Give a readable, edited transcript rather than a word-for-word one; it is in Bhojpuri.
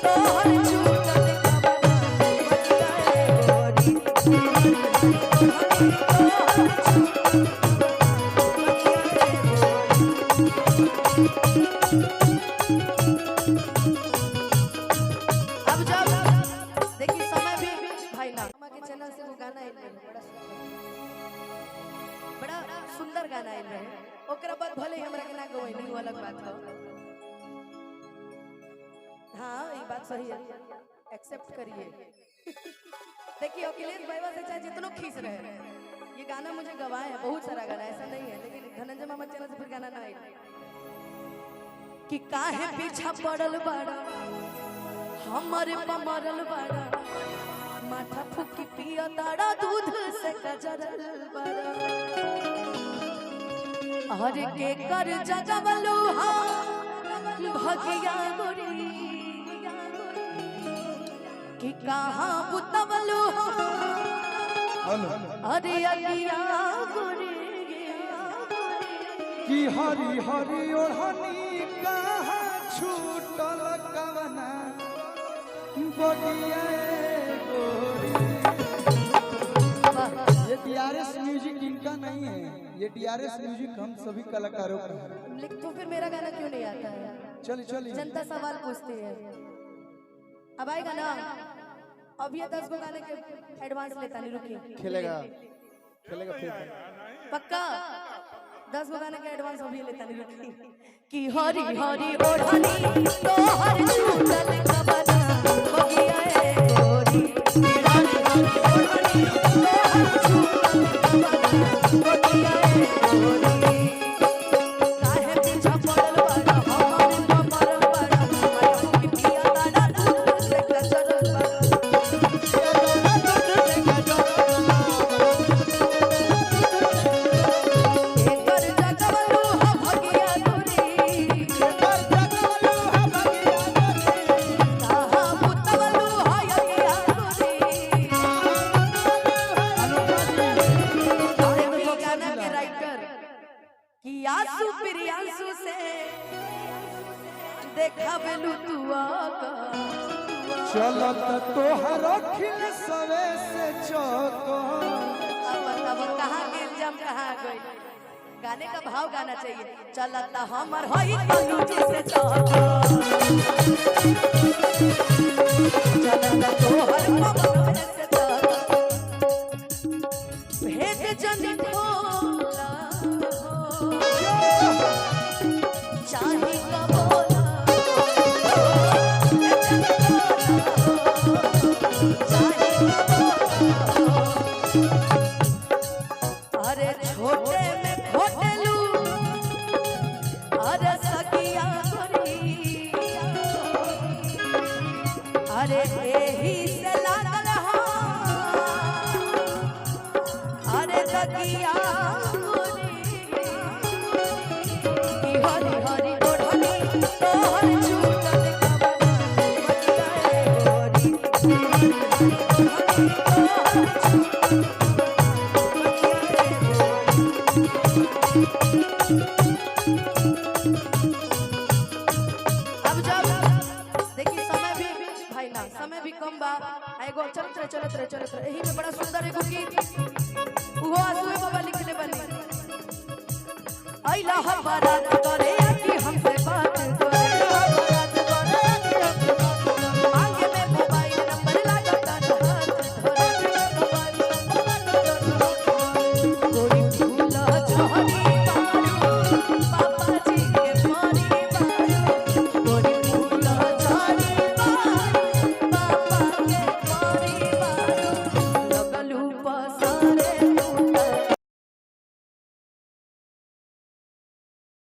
तोहर छूटल अब जब देखिए समय भी भाई ना के चैनल से वो गाना आइल बड़ा सुंदर गाना आइल रहे ओकरा बाद भले हमरा के ना गवई नहीं वो अलग बात है। हाँ ये बात सही है एक्सेप्ट करिए। देखिए अखिलेश भाई से चाहे जितनों खींच रहे ये गाना मुझे गवाए है बहुत सारा गाना ऐसा नहीं है लेकिन धनंजय मामा चैनल से फिर गाना ना आइल कि काहे पीछा पड़ल बाड़ा हमारे पमरल बाड़ा माथा फुकी पिया ताड़ा दूध से कजरल बाड़ा हर के कर जगवलू हाँ भगिया गोरी कि कहाँ बुतवलू अरे अगिया गोरी कि हरी हरी ओढ़नी कहाँ छूटल कवना बगिया गोरी। ये DRS म्यूजिक इनका नहीं है, ये DRS म्यूजिक हम सभी कलाकारों का है। लेकिन तो फिर मेरा गाना क्यों नहीं आता है? चलिए चलिए जनता सवाल पूछती है। अब आएगा ना अब ये 10 गो गाने के एडवांस लेता नहीं रुकिए खेलेगा खेलेगा फिर पक्का 10 गो गाने के एडवांस अभी लेता नहीं रुकिए कि हरी हरी ओढ़नी तोहर छूटल कवना बगिया गोरी हरी हरी ओढ़नी तोहर छूटल कवना बगिया गोरी काहे पीछा पड़ल बाड़ा हमारे पमरल बाड़ा माथा फुकी पिया ताड़ा दूध से कजरल बाड़ा एकर जगवलू हा भगिया गोरी कहाँ बुतवलू हा अगिया गोरी। देखिए गाना के राइटर कि आंसू प्रियांशु से देखा बेलू तू आका चलत तोहर अखिल सवे से चौको। अब कहाँ के इल्जाम कहाँ गई गाने का भाव गाना चाहिए चलता हमर होई तनु जैसे चौको चलता तोहर कमर से चौको भेद जनी भोला चाहे कबोला अरे छोटे में खोटेलू अरे सगिया गोरी अरे एही से लागल अरे सगिया गोरी हरी हरी ओढ़नी तोहर छूटल कवना बगिया गोरी अब जब देखिए समय भी भाई ना समय भी कम बा एगो चलत रहे यही में बड़ा सुंदर एगो गीत वो आंसू बाबा लिखले बनी आइला हमारा